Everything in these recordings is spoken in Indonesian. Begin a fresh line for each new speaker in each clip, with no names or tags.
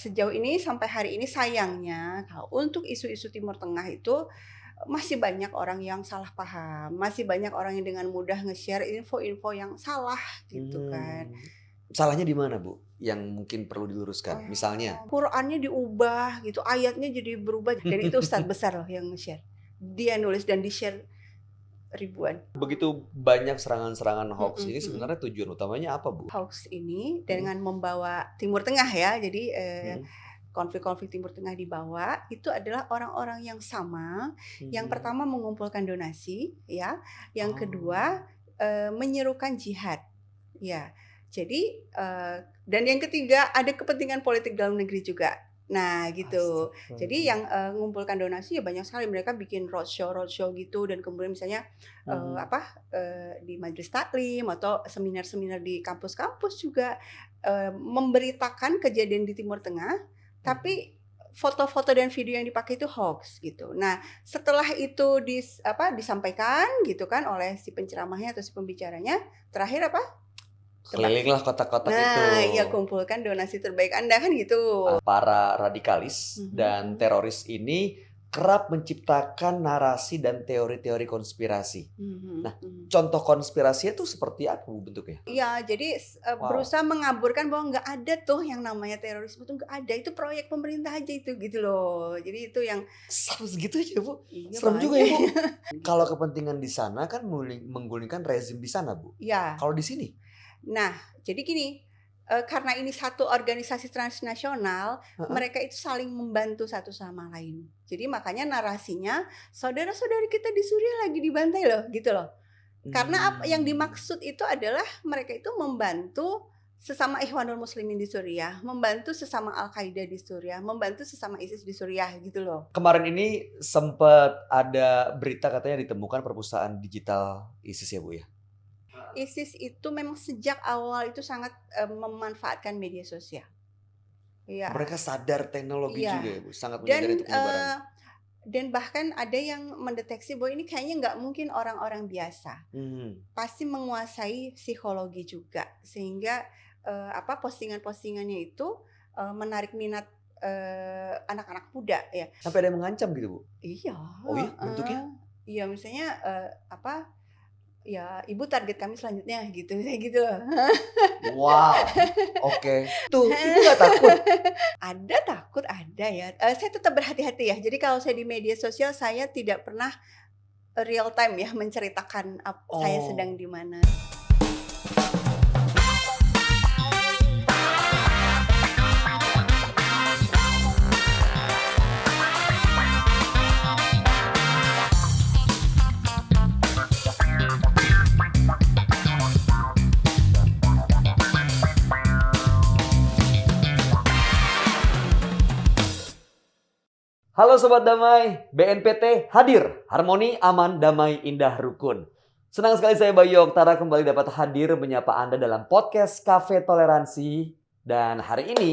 sejauh ini sampai hari ini sayangnya kalau untuk isu-isu Timur Tengah itu masih banyak orang yang salah paham, masih banyak orang yang dengan mudah nge-share info-info yang salah gitu kan.
Hmm. Salahnya di mana, Bu? Yang mungkin perlu diluruskan? Misalnya?
Qurannya diubah gitu, ayatnya jadi berubah dan itu ustadz besar loh yang nge-share. Dia nulis dan di-share ribuan.
Begitu banyak serangan-serangan hoax
Mhm
ini
mhm.
sebenarnya tujuan utamanya apa, Bu?
Hoax ini
Mhm,
dengan membawa Timur Tengah ya, jadi,
mhm,
konflik-konflik Timur Tengah dibawa, itu adalah orang-orang yang sama, yang
mhm.
pertama mengumpulkan donasi ya, yang
Oh,
kedua, menyerukan jihad, ya. Jadi, dan yang ketiga ada kepentingan politik dalam negeri juga. Nah gitu. Jadi
astagfirullah.
yang, mengumpulkan donasi ya banyak sekali mereka bikin roadshow-roadshow gitu dan kemudian misalnya,
Mhm,
di majelis taklim atau seminar-seminar di kampus-kampus juga, memberitakan kejadian di Timur Tengah,
mhm.
tapi foto-foto dan video yang dipakai itu hoax gitu. Nah, setelah itu disampaikan gitu kan oleh si penceramahnya atau si pembicaranya, terakhir apa? Tebak.
Kelilinglah kotak-kotak itu.
Nah, iya kumpulkan donasi terbaik Anda kan gitu.
Para radikalis
Mhm
dan
mhm.
teroris ini kerap menciptakan narasi dan teori-teori konspirasi.
Mhm
Nah,
mhm.
contoh konspirasinya itu seperti apa, Bu, bentuknya?
Iya, jadi
Wow,
berusaha mengaburkan bahwa nggak ada tuh yang namanya terorisme tuh nggak ada, itu proyek pemerintah aja itu, gitu loh. Jadi itu yang
sampai segitunya, Bu?
iya
Serem juga ya,
banyak
Bu? Kalau
gitu.
kepentingan di sana kan menggulingkan rezim di sana, Bu.
Iya.
Kalau di sini?
Nah, jadi gini, karena ini satu organisasi transnasional,
Heeh.
mereka itu saling membantu satu sama lain. Jadi makanya narasinya, saudara-saudari kita di Suriah lagi dibantai loh, gitu loh. Karena yang
Mmm.
dimaksud itu adalah mereka itu membantu sesama Ikhwanul Muslimin di Suriah, membantu sesama Al-Qaeda di Suriah, membantu sesama ISIS di Suriah, gitu loh.
Kemarin ini sempet ada berita katanya ditemukan perpustakaan digital ISIS ya, Bu, ya?
ISIS itu memang sejak awal itu sangat, memanfaatkan media sosial. Iya.
Mereka sadar teknologi
Iya,
juga ya, Bu, sangat menyadari
dan,
itu penyebaran.
bahkan ada yang mendeteksi bahwa ini kayaknya nggak mungkin orang-orang biasa,
Mhm.
pasti menguasai psikologi juga sehingga, postingan-postingannya itu, menarik minat, anak-anak muda ya.
Sampai ada yang mengancam gitu, Bu?
Iya,
Oh ya,
heeh,
bentuknya?
iya misalnya, ya ibu target kami selanjutnya gitu, kayak gitu loh.
Wow, oke. Tuh, Ibu nggak takut?
Ada takut, ada ya, saya tetap berhati-hati ya. Jadi kalau saya di media sosial saya tidak pernah real time ya menceritakan saya sedang
Oh.
di mana.
Halo Sobat Damai, BNPT hadir. Harmoni, aman, damai, indah, rukun. Senang sekali saya Bayu Oktara kembali dapat hadir menyapa Anda dalam podcast Cafe Toleransi. Dan hari ini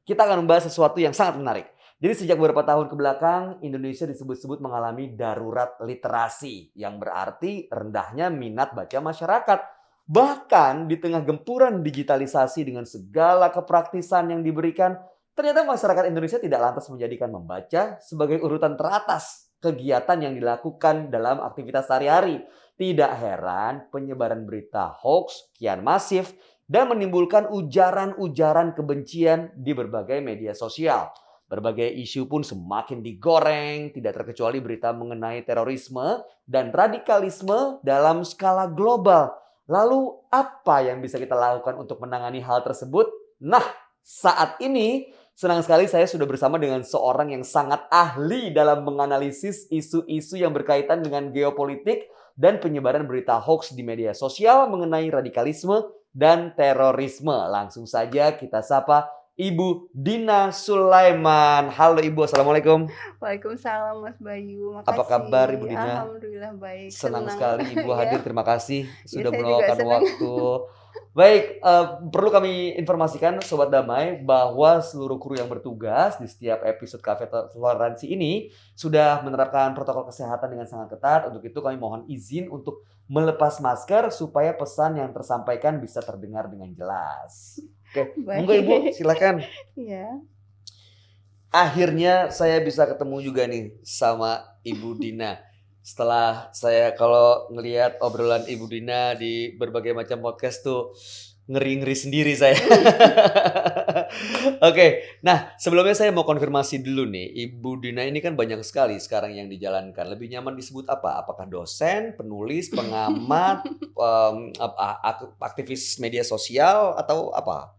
kita akan membahas sesuatu yang sangat menarik. Jadi sejak beberapa tahun ke belakang, Indonesia disebut-sebut mengalami darurat literasi. Yang berarti rendahnya minat baca masyarakat. Bahkan di tengah gempuran digitalisasi dengan segala kepraktisan yang diberikan, ternyata masyarakat Indonesia tidak lantas menjadikan membaca sebagai urutan teratas kegiatan yang dilakukan dalam aktivitas sehari-hari. Tidak heran penyebaran berita hoax kian masif dan menimbulkan ujaran-ujaran kebencian di berbagai media sosial. Berbagai isu pun semakin digoreng, tidak terkecuali berita mengenai terorisme dan radikalisme dalam skala global. Lalu apa yang bisa kita lakukan untuk menangani hal tersebut? Nah, saat ini senang sekali saya sudah bersama dengan seorang yang sangat ahli dalam menganalisis isu-isu yang berkaitan dengan geopolitik dan penyebaran berita hoax di media sosial mengenai radikalisme dan terorisme. Langsung saja kita sapa Ibu Dina Sulaiman. Halo Ibu, Assalamualaikum.
Waalaikumsalam Mas Bayu,
Apa kabar Ibu
makasih.
Dina?
Alhamdulillah baik,
Senang
senang
sekali Ibu
ya.
hadir, terima kasih
Ya
sudah
saya juga
meluangkan
senang.
waktu. Baik, perlu kami informasikan Sobat Damai bahwa seluruh kru yang bertugas di setiap episode Cafe Toleransi ini sudah menerapkan protokol kesehatan dengan sangat ketat. Untuk itu kami mohon izin untuk melepas masker supaya pesan yang tersampaikan bisa terdengar dengan jelas. Oke, monggo Ibu
Baik,
silakan.
ya.
Akhirnya saya bisa ketemu juga nih sama Ibu Dina. Setelah saya kalau ngelihat obrolan Ibu Dina di berbagai macam podcast tuh ngeri-ngeri sendiri saya. Oke, nah sebelumnya saya mau konfirmasi dulu nih, Ibu Dina ini kan banyak sekali sekarang yang dijalankan. Lebih nyaman disebut apa? Apakah dosen, penulis, pengamat, aktivis media sosial atau apa?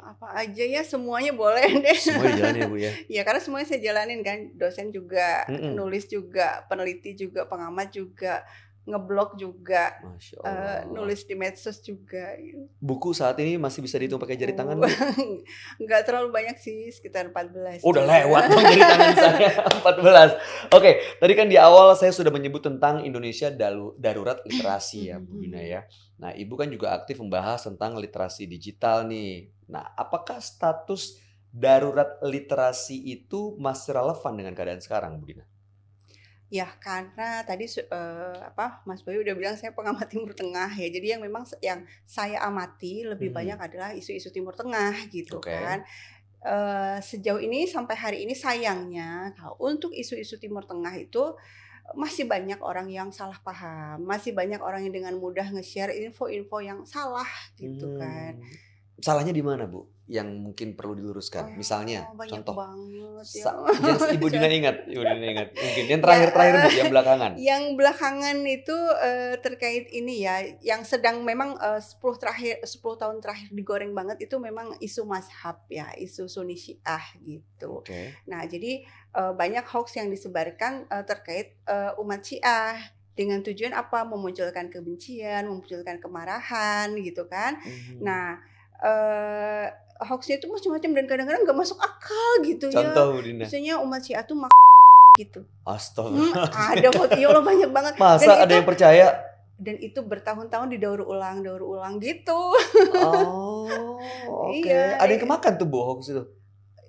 Apa aja ya, semuanya boleh deh.
Semua dijalanin ya Bu ya?
Ya karena semuanya saya jalanin kan, dosen juga,
Mm-mm.
nulis juga, peneliti juga, pengamat juga, ngeblog juga,
Masya Allah.
nulis di medsos juga gitu.
Buku saat ini masih bisa dihitung pakai jari tangan Bu?
Nggak terlalu banyak sih, sekitar 14
Udah
juga.
lewat dong jari tangan saya 14. Oke, tadi kan di awal saya sudah menyebut tentang Indonesia darurat literasi ya Bu Dina ya. Nah Ibu kan juga aktif membahas tentang literasi digital nih. Nah apakah status darurat literasi itu masih relevan dengan keadaan sekarang Bu Dina?
Ya karena tadi Mas Bayu udah bilang saya pengamat Timur Tengah ya. Jadi yang memang yang saya amati lebih banyak adalah isu-isu Timur Tengah gitu
Oke.
kan. Sejauh ini sampai hari ini sayangnya untuk isu-isu Timur Tengah itu masih banyak orang yang salah paham, masih banyak orang yang dengan mudah nge-share info-info yang salah gitu kan.
Salahnya di mana Bu? Yang mungkin perlu diluruskan. Misalnya,
Banyak
contoh.
banget ya.
Yang Ibu Dina ingat, mungkin yang
Ya,
terakhir-terakhir Bu, yang belakangan.
Yang belakangan itu terkait ini ya, yang sedang memang 10 tahun terakhir digoreng banget itu memang isu mazhab ya, isu Sunni Syiah gitu.
Oke.
Nah, jadi banyak hoax yang disebarkan terkait umat Syiah dengan tujuan apa? Memunculkan kebencian, memunculkan kemarahan gitu kan. Nah, hoaxnya itu macam-macam dan kadang-kadang nggak masuk akal gitu ya.
Contoh Bu Dina.
Misalnya umat Syiah tuh gitu.
Astaga.
Ada foto, ya Allah banyak banget.
Masa ada yang percaya?
Dan itu bertahun-tahun didaur ulang gitu.
Oh, oke.
Iya.
Ada yang kemakan tuh Bu hoax itu?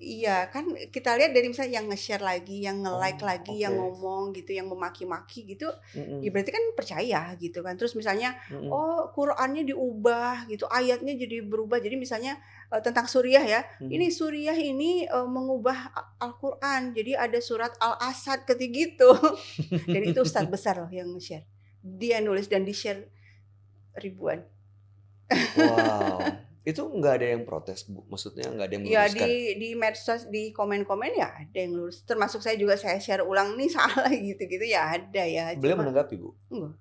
Iya, kan kita lihat dari misalnya yang nge-share lagi, yang nge-like
Oh,
lagi, yang
oke.
ngomong gitu, yang memaki-maki gitu, ya
Mm-mm.
berarti kan percaya gitu kan. Terus misalnya,
Mm-mm.
oh Qurannya diubah gitu, ayatnya jadi berubah. Jadi misalnya tentang Suriah ya, ini Suriah ini mengubah Al-Quran, jadi ada surat Al-Asad ketika gitu. Dan itu ustadz besar loh yang nge-share. Dia nulis dan di-share ribuan.
Wow. Itu nggak ada yang protes Bu? Maksudnya nggak ada yang
Ya
meluruskan?
di medsos, di komen-komen ya ada yang lurus. Termasuk saya juga, saya share ulang nih salah gitu-gitu ya ada ya.
Beliau
Cuma
menanggapi Bu?
enggak.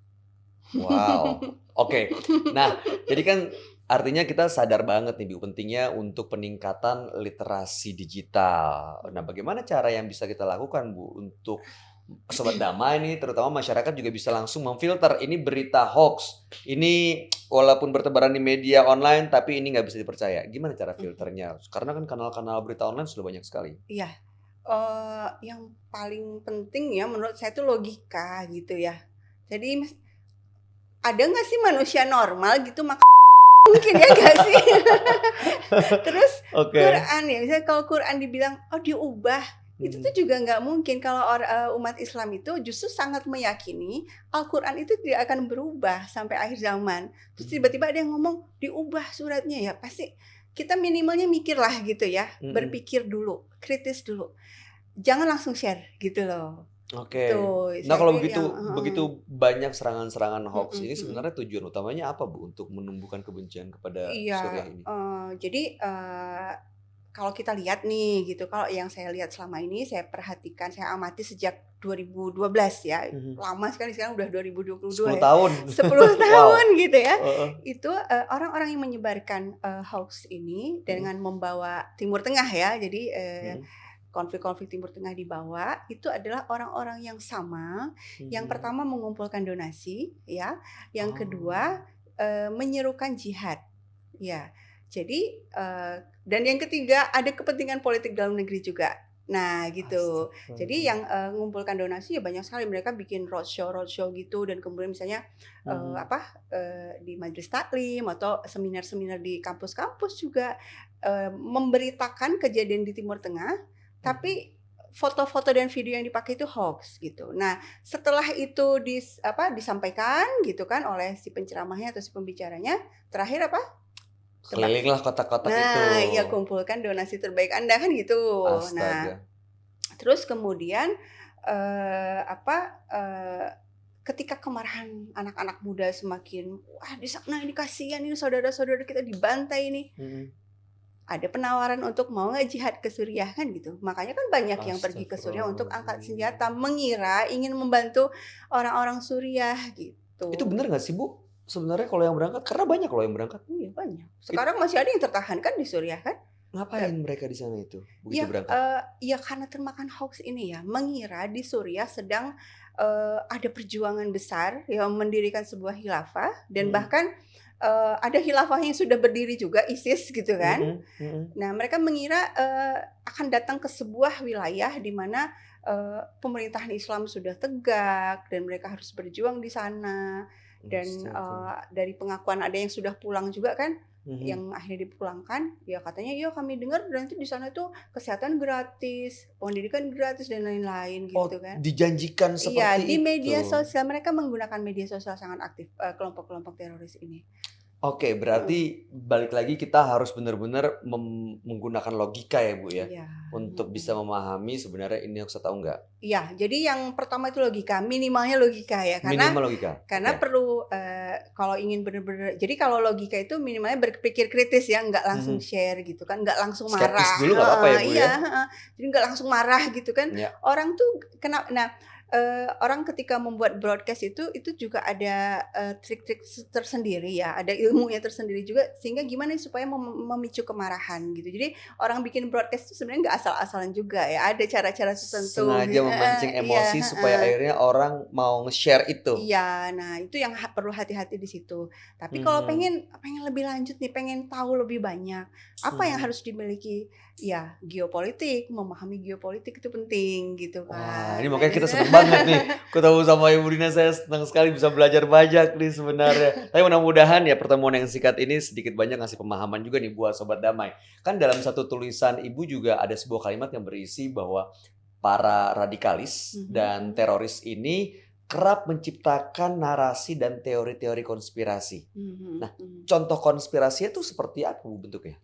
Wow. Oke. Nah, jadi kan artinya kita sadar banget nih Bu, pentingnya untuk peningkatan literasi digital. Nah, bagaimana cara yang bisa kita lakukan Bu untuk Sobat Damai nih, terutama masyarakat juga bisa langsung memfilter ini berita hoax. Ini walaupun bertebaran di media online, tapi ini nggak bisa dipercaya. Gimana cara filternya? Karena kan kanal-kanal berita online sudah banyak sekali.
Iya. Yang paling penting ya menurut saya itu logika gitu ya. Jadi ada nggak sih manusia normal gitu mungkin ya nggak sih? Terus Quran ya, misalnya kalau Quran dibilang diubah, itu tuh juga nggak mungkin. Kalau umat Islam itu justru sangat meyakini Al-Quran itu tidak akan berubah sampai akhir zaman. Terus tiba-tiba ada yang ngomong diubah suratnya, ya pasti kita minimalnya mikir lah gitu ya, berpikir dulu, kritis dulu, jangan langsung share gitu loh.
Oke.
Tuh,
Nah kalau
saya
begitu banyak serangan-serangan hoax ini sebenarnya tujuan utamanya apa Bu untuk menumbuhkan kebencian kepada Suriah ini?
Jadi kalau kita lihat nih gitu, kalau yang saya lihat selama ini, saya perhatikan, saya amati sejak 2012 ya, lama sekali, sekarang udah 2022
10 tahun.
10 tahun gitu ya. Itu orang-orang yang menyebarkan hoax ini dengan membawa Timur Tengah ya, jadi konflik-konflik Timur Tengah dibawa, itu adalah orang-orang yang sama. Yang pertama mengumpulkan donasi ya, yang kedua menyerukan jihad ya. Jadi dan yang ketiga ada kepentingan politik dalam negeri juga. Nah gitu. Jadi yang mengumpulkan donasi ya banyak sekali, mereka bikin roadshow gitu, dan kemudian misalnya di majelis taklim atau seminar-seminar di kampus-kampus juga memberitakan kejadian di Timur Tengah, tapi foto-foto dan video yang dipakai itu hoax gitu. Nah, setelah itu disampaikan gitu kan oleh si penceramahnya atau si pembicaranya, terakhir apa? Tebak.
Kelilinglah kotak-kotak itu.
Nah, ya kumpulkan donasi terbaik Anda kan gitu. Nah,
Astaga.
terus kemudian ketika kemarahan anak-anak muda semakin, wah di sana ini kasihan ini saudara-saudara kita dibantai ini. Ada penawaran untuk mau nggak jihad ke Suriah kan gitu. Makanya kan banyak yang pergi ke Suriah untuk angkat senjata, mengira ingin membantu orang-orang Suriah gitu.
Itu benar nggak sih Bu? Sebenarnya kalau yang berangkat, karena banyak loh yang berangkat.
Iya banyak. Sekarang masih ada yang tertahan kan di Suriah kan?
Ngapain mereka di sana itu begitu
Ya,
berangkat?
ya karena termakan hoax ini ya, mengira di Suriah sedang ada perjuangan besar yang mendirikan sebuah khilafah dan bahkan ada khilafah yang sudah berdiri juga, ISIS gitu kan. Nah, mereka mengira akan datang ke sebuah wilayah di mana pemerintahan Islam sudah tegak dan mereka harus berjuang di sana. Dan dari pengakuan ada yang sudah pulang juga kan, yang akhirnya dipulangkan, ya katanya ya kami dengar nanti di sana tuh kesehatan gratis, pendidikan gratis dan lain-lain gitu kan.
Dijanjikan seperti
Iya, di media
itu.
sosial mereka menggunakan media sosial sangat aktif kelompok-kelompok teroris ini.
Oke, berarti balik lagi kita harus benar-benar menggunakan logika ya Bu ya,
Iya.
untuk bisa memahami sebenarnya ini hoax atau enggak.
Iya, jadi yang pertama itu logika, minimalnya logika ya, karena
Minimal logika.
karena perlu kalau ingin benar-benar, jadi kalau logika itu minimalnya berpikir kritis ya, nggak langsung share gitu kan, nggak langsung marah.
Skeptis dulu nggak apa-apa ya Bu ya.
Jadi nggak langsung marah gitu kan.
Ya.
Orang tuh orang ketika membuat broadcast itu juga ada trik-trik tersendiri ya, ada ilmunya tersendiri juga, sehingga gimana supaya memicu kemarahan gitu. Jadi orang bikin broadcast itu sebenarnya nggak asal-asalan juga ya, ada cara-cara tertentu.
Sengaja memancing emosi supaya akhirnya orang mau nge-share itu.
Iya, nah itu yang perlu hati-hati di situ. Tapi kalau pengen lebih lanjut nih, pengen tahu lebih banyak, apa yang harus dimiliki? Ya, geopolitik, memahami geopolitik itu penting gitu kan.
Wah, ini makanya kita seneng banget nih. Ketemu sama Ibu Dina, saya senang sekali bisa belajar banyak nih sebenarnya. Tapi mudah-mudahan ya pertemuan yang singkat ini sedikit banyak ngasih pemahaman juga nih buat Sobat Damai. Kan dalam satu tulisan Ibu juga ada sebuah kalimat yang berisi bahwa para radikalis dan teroris ini kerap menciptakan narasi dan teori-teori konspirasi. Nah, contoh konspirasi itu seperti apa Bu bentuknya?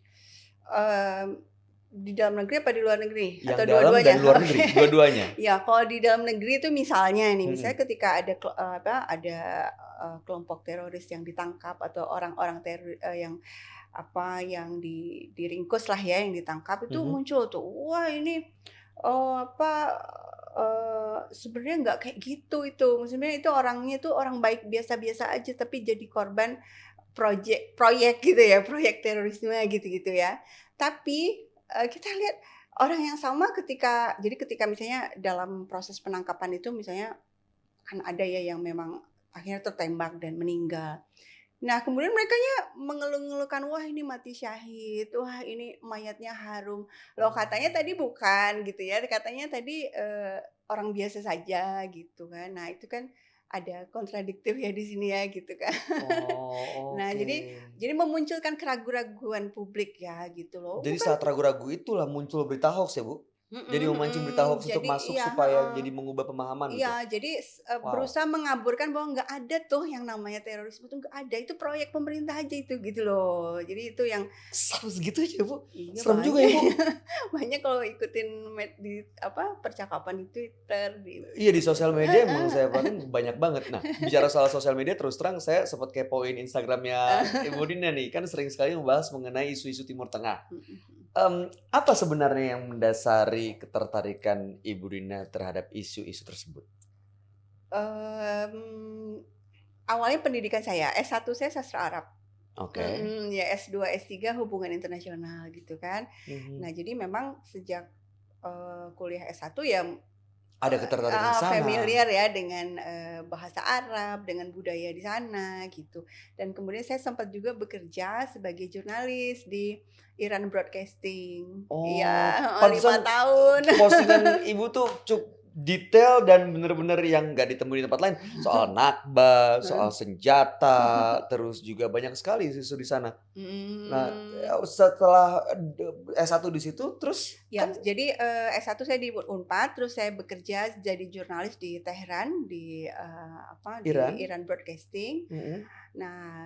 Di dalam negeri apa di luar negeri?
Yang
atau
dalam
dua-duanya?
dan luar negeri, dua-duanya.
Ya, kalau di dalam negeri itu misalnya nih, misalnya ketika ada kelompok teroris yang ditangkap atau orang-orang yang diringkus lah ya, yang ditangkap itu muncul tuh, wah ini sebenarnya nggak kayak gitu itu. Maksudnya itu orangnya tuh orang baik biasa-biasa aja tapi jadi korban proyek gitu ya, proyek terorisme gitu-gitu ya. Tapi kita lihat orang yang sama ketika misalnya dalam proses penangkapan itu misalnya kan ada ya yang memang akhirnya tertembak dan meninggal. Nah, kemudian merekanya mengeluh-ngeluhkan, wah ini mati syahid, wah ini mayatnya harum. Loh katanya tadi bukan gitu ya, katanya tadi orang biasa saja gitu kan. Nah, itu kan ada kontradiktif ya di sini ya gitu kan. Nah, jadi memunculkan keraguan-keraguan publik ya gitu loh.
Jadi saat ragu-ragu itulah muncul berita hoax ya Bu? Jadi memancing berita hoax untuk masuk supaya jadi mengubah pemahaman gitu?
Iya, jadi berusaha mengaburkan bahwa nggak ada tuh yang namanya terorisme tuh nggak ada, itu proyek pemerintah aja itu gitu loh. Jadi itu yang
serem segitu aja Bu?
Iya,
serem juga ya Bu?
Banyak kalau ikutin di percakapan di Twitter
Iya di sosial media emang saya perhatiin banyak banget. Nah bicara soal sosial media terus terang saya sempat kepoin Instagramnya Ibu Dina nih, kan sering sekali membahas mengenai isu-isu Timur Tengah. Apa sebenarnya yang mendasari ketertarikan Ibu Dina terhadap isu-isu tersebut?
Awalnya pendidikan saya, S1 saya sastra Arab.
Oke.
Ya S2, S3 hubungan internasional gitu kan. Nah jadi memang sejak kuliah S1 ya
ada ketertarikan sana.
Familiar ya dengan bahasa Arab, dengan budaya di sana gitu. Dan kemudian saya sempat juga bekerja sebagai jurnalis di Iran Broadcasting. Iya, 5 tahun.
Postingan Ibu tuh detail dan bener-bener yang nggak ditemui di tempat lain. Soal Nakba, soal senjata, terus juga banyak sekali isu di sana. Nah,
Hmm.
setelah S1 di situ, terus
Ya,
kan
jadi S1 saya di Unpad, terus saya bekerja jadi jurnalis di Tehran di di
Iran.
Iran Broadcasting.
Mm-mm.
Nah,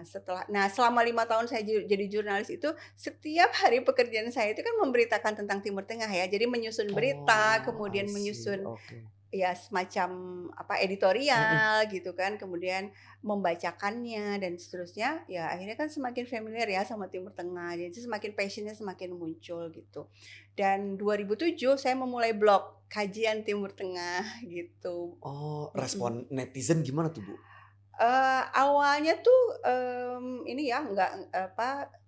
selama 5 tahun saya jadi jurnalis itu, setiap hari pekerjaan saya itu kan memberitakan tentang Timur Tengah ya. Jadi menyusun berita,
Oh, I
kemudian
see.
menyusun
Oke.
ya semacam
Mm-mm.
editorial gitu kan, kemudian membacakannya dan seterusnya. Ya akhirnya kan semakin familiar ya sama Timur Tengah. Jadi semakin passionnya semakin muncul gitu. Dan 2007 saya memulai blog kajian Timur Tengah gitu.
Oh,
Mm-mm.
respon netizen gimana tuh, Bu?
Awalnya tuh, ini ya nggak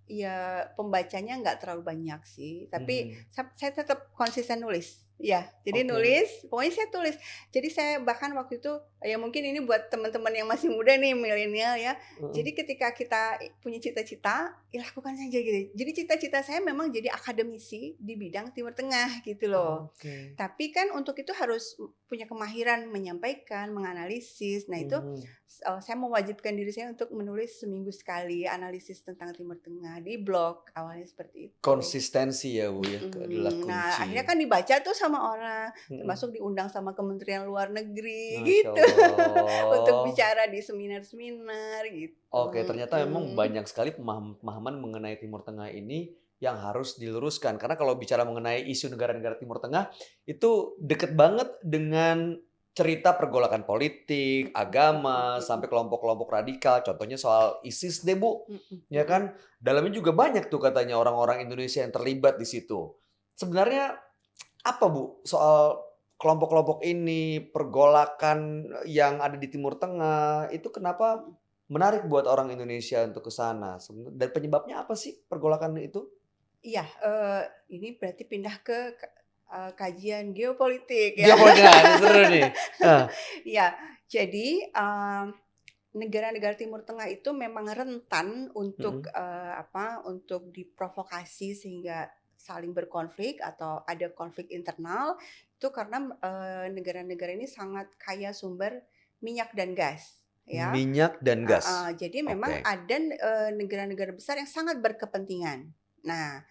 ya pembacanya nggak terlalu banyak sih, tapi
Mhm.
saya tetap konsisten nulis. Ya, jadi
Oke.
nulis, pokoknya saya tulis. Jadi saya bahkan waktu itu, ya mungkin ini buat teman-teman yang masih muda nih, milenial ya.
Heeh.
Jadi ketika kita punya cita-cita, ya lakukan saja gitu. Jadi cita-cita saya memang jadi akademisi di bidang Timur Tengah gitu loh.
Oke.
Tapi kan untuk itu harus punya kemahiran menyampaikan, menganalisis. Nah itu
Mhm.
saya mewajibkan diri saya untuk menulis seminggu sekali analisis tentang Timur Tengah di blog, awalnya seperti itu.
Konsistensi ya, Bu, ya, adalah
Nah,
kunci.
akhirnya kan dibaca tuh sama orang,
Mhm.
termasuk diundang sama Kementerian Luar Negeri
Masya
gitu, untuk
Allah.
bicara di seminar-seminar gitu,
Oke, ternyata memang
mhm.
banyak sekali pemahaman mengenai Timur Tengah ini yang harus diluruskan. Karena kalau bicara mengenai isu negara-negara Timur Tengah, itu deket banget dengan cerita pergolakan politik, agama, sampai kelompok-kelompok radikal. Contohnya soal ISIS deh, Bu.
Mhm
Ya
mhm.
kan? Dalamnya juga banyak tuh katanya orang-orang Indonesia yang terlibat di situ. Sebenarnya apa, Bu, soal kelompok-kelompok ini, pergolakan yang ada di Timur Tengah, itu kenapa
Mhm.
menarik buat orang Indonesia untuk ke sana? Dan penyebabnya apa sih pergolakan itu?
Iya, ini berarti pindah ke kajian geopolitik ya.
Geopolitik, nah ini seru nih. Nah,
Iya, jadi, negara-negara Timur Tengah itu memang rentan untuk,
mhm,
untuk diprovokasi sehingga saling berkonflik atau ada konflik internal, itu karena, negara-negara ini sangat kaya sumber minyak dan gas, ya.
minyak dan gas.
Heeh, jadi memang
Oke.
ada, negara-negara besar yang sangat berkepentingan. Nah,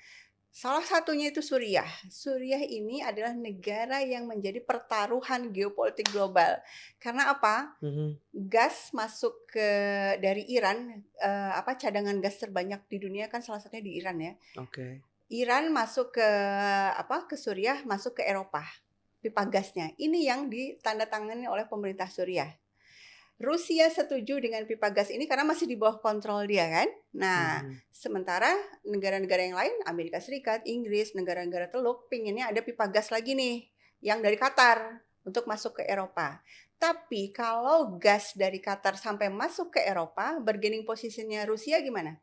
salah satunya itu Suriah. Suriah ini adalah negara yang menjadi pertaruhan geopolitik global. Karena apa?
Mhm,
Gas masuk dari Iran, cadangan gas terbanyak di dunia kan salah satunya di Iran ya.
oke.
Iran masuk ke Suriah, masuk ke Eropa, pipa gasnya. Ini yang ditandatangani oleh pemerintah Suriah. Rusia setuju dengan pipa gas ini karena masih di bawah kontrol dia kan. Nah,
Mhm.
sementara negara-negara yang lain, Amerika Serikat, Inggris, negara-negara Teluk, pinginnya ada pipa gas lagi nih, yang dari Qatar untuk masuk ke Eropa. Tapi kalau gas dari Qatar sampai masuk ke Eropa, bargaining posisinya Rusia gimana?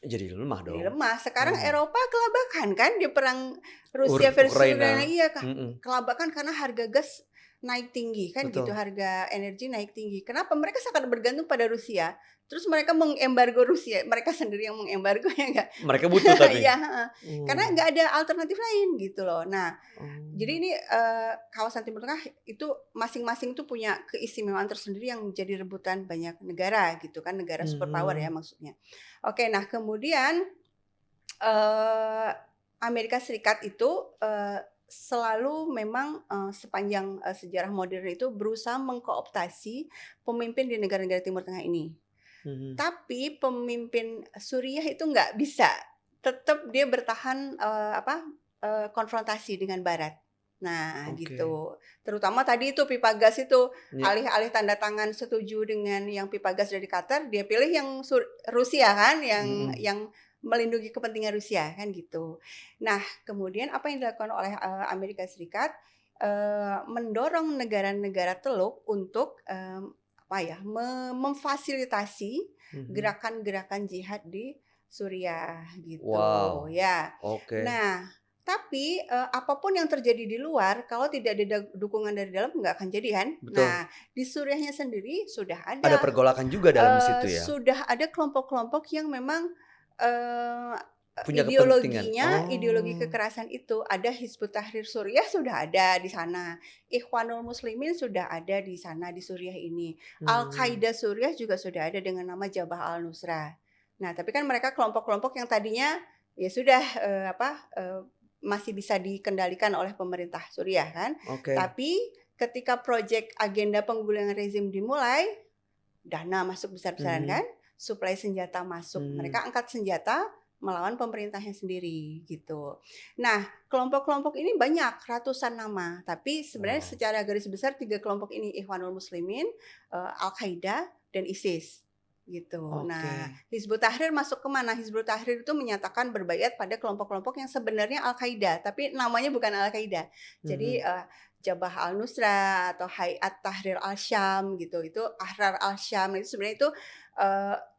Jadi lemah
Jadi
dong.
lemah. Sekarang
Mhm.
Eropa kelabakan kan di perang Rusia versus Ukraina.
Ukraina.
Iya,
Mhm,
kelabakan karena harga gas naik tinggi kan gitu,
betul.
harga energi naik tinggi. Kenapa? Mereka sangat bergantung pada Rusia. Terus mereka mengembargo Rusia, mereka sendiri yang mengembargo ya enggak?
Mereka butuh tapi?
Iya, heeh. Karena
Oh.
nggak ada alternatif lain gitu loh. Nah, jadi
Oh.
ini, kawasan Timur Tengah itu masing-masing tuh punya keistimewaan tersendiri yang jadi rebutan banyak negara gitu kan, negara superpower ya
Mhm.
maksudnya. Oke, nah kemudian Eee, Amerika Serikat itu, selalu memang, sepanjang, sejarah modern itu berusaha mengkooptasi pemimpin di negara-negara Timur Tengah ini.
Mhm.
Tapi pemimpin Suriah itu nggak bisa, tetap dia bertahan, konfrontasi dengan Barat. Nah
Oke.
gitu, terutama tadi itu pipa gas itu,
Ya.
alih-alih tanda tangan setuju dengan yang pipa gas dari Qatar, dia pilih yang Rusia kan,
Mhm.
yang melindungi kepentingan Rusia kan gitu. Nah kemudian apa yang dilakukan oleh, Amerika Serikat, mendorong negara-negara Teluk untuk, memfasilitasi
Mhm.
gerakan-gerakan jihad di Suriah gitu
Wow,
ya.
oke.
Nah, tapi, apa yang terjadi di luar kalau tidak ada dukungan dari dalam nggak akan jadi kan.
Betul.
Nah, di Suriahnya sendiri
Ada pergolakan juga dalam situ ya?
sudah ada kelompok-kelompok yang memang, eee
Punya kepentingan.
Ideologi
Oh.
kekerasan itu ada Hizbut Tahrir Suriah sudah ada di sana, Ikhwanul Muslimin sudah ada di sana di Suriah ini,
Hmm.
Al-Qaeda Suriah juga sudah ada dengan nama Jabhah al-Nusra. Nah, tapi kan mereka kelompok-kelompok yang tadinya ya sudah masih bisa dikendalikan oleh pemerintah Suriah kan.
Oke.
Tapi ketika proyek agenda penggulingan rezim dimulai, dana masuk besar-besaran
Mhm.
kan, suplai senjata masuk,
Mhm.
mereka angkat senjata melawan pemerintahnya sendiri gitu. Nah, kelompok-kelompok ini banyak, ratusan nama, tapi sebenarnya
Wow.
secara garis besar 3 kelompok ini, Ikhwanul Muslimin, Al-Qaeda, dan ISIS gitu. Nah,
Oke.
Hizbut Tahrir masuk ke mana? Hizbut Tahrir itu menyatakan berbaiat pada kelompok-kelompok yang sebenarnya Al-Qaeda, tapi namanya bukan Al-Qaeda. Jadi
Mhm.
Jabhah al-Nusra atau Hayat Tahrir al-Syam gitu. Itu Ahrar al-Syam itu sebenarnya itu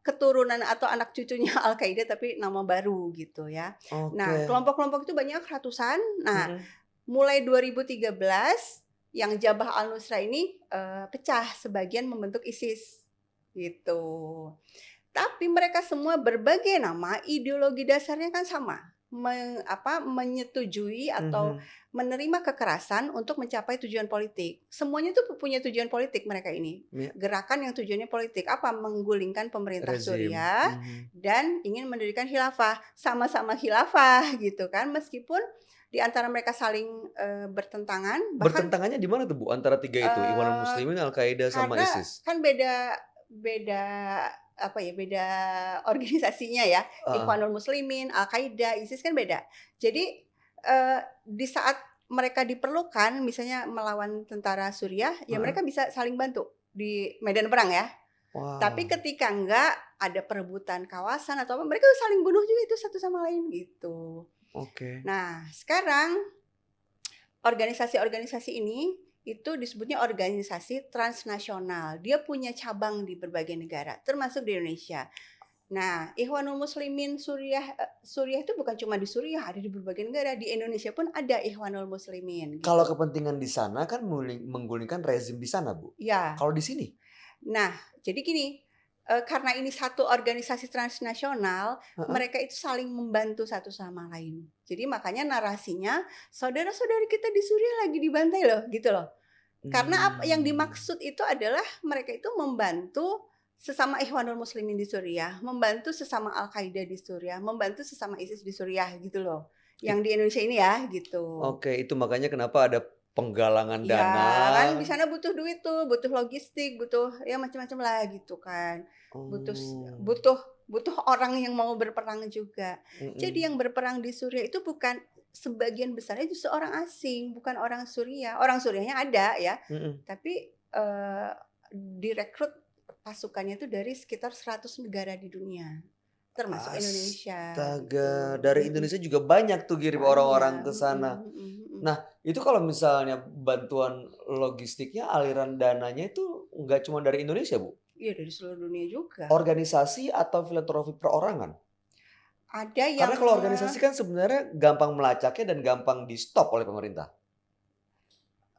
keturunan atau anak cucunya Al-Qaeda tapi nama baru gitu ya.
Oke.
Nah, kelompok-kelompok itu banyak ratusan. Nah,
Mhm.
mulai 2013 yang Jabhah al-Nusra ini pecah, sebagian membentuk ISIS gitu. Tapi mereka semua berbagai nama, ideologi dasarnya kan sama. Menyetujui atau
Mhm.
menerima kekerasan untuk mencapai tujuan politik. Semuanya tuh punya tujuan politik mereka ini.
Ya,
Gerakan yang tujuannya politik apa? Menggulingkan pemerintah
rezim.
Suriah
Mhm.
dan ingin mendirikan khilafah. Sama-sama khilafah gitu kan. Meskipun di antara mereka saling bertentangan, bahkan
Bertentangannya di mana tuh, Bu, antara 3 itu? Ikhwanul
eh
Muslimin, Al-Qaeda, sama
karena
ISIS?
kan beda beda apa ya, beda organisasinya ya.
Heeh.
Ikhwanul Muslimin, Al-Qaeda, ISIS kan beda. Jadi, di saat mereka diperlukan misalnya melawan tentara Suriah, ya
Heeh.
mereka bisa saling bantu di medan perang ya. Tapi
Wow.
ketika enggak, ada perebutan kawasan atau apa, mereka saling bunuh juga itu satu sama lain gitu.
Oke.
Nah, sekarang organisasi-organisasi ini itu disebutnya organisasi transnasional. Dia punya cabang di berbagai negara, termasuk di Indonesia. Nah, Ikhwanul Muslimin Suriah itu bukan cuma di Suriah, ada di berbagai negara. Di Indonesia pun ada Ikhwanul Muslimin
Kalau
gitu.
kepentingan di sana kan menggulingkan rezim di sana, Bu.
Ya.
Kalau di sini?
Nah, jadi gini, karena ini satu organisasi transnasional,
Heeh.
mereka itu saling membantu satu sama lain. Jadi makanya narasinya, saudara-saudari kita di Suriah lagi dibantai loh, gitu loh. Karena apa yang
Mmm.
dimaksud itu adalah mereka itu membantu sesama Ikhwanul Muslimin di Suriah, membantu sesama Al-Qaeda di Suriah, membantu sesama ISIS di Suriah gitu loh. Yang
It
di Indonesia ini ya, gitu.
Oke, itu makanya kenapa ada penggalangan dana.
Iya, kan di sana butuh duit tuh, butuh logistik, butuh ya macam-macam lah gitu kan. Butuh
Oh.
butuh butuh orang yang mau berperang juga. Jadi
Mhm.
yang berperang di Suriah itu bukan sebagian besarnya justru orang asing, bukan orang Suriah. Orang Suriahnya ada ya,
Mhm.
tapi direkrut pasukannya itu dari sekitar 100 negara di dunia, termasuk Indonesia
Astaga,
gitu.
dari Indonesia juga banyak tuh kirim orang-orang
Banyak,
ke sana.
mhm mhm mhm.
Nah, itu kalau misalnya bantuan logistiknya, aliran dananya itu nggak cuma dari Indonesia, Bu?
Iya dari seluruh dunia juga.
Organisasi atau filantropi perorangan?
Ada
Karena
yang
kalau organisasi kan sebenarnya gampang melacaknya dan gampang di-stop oleh pemerintah.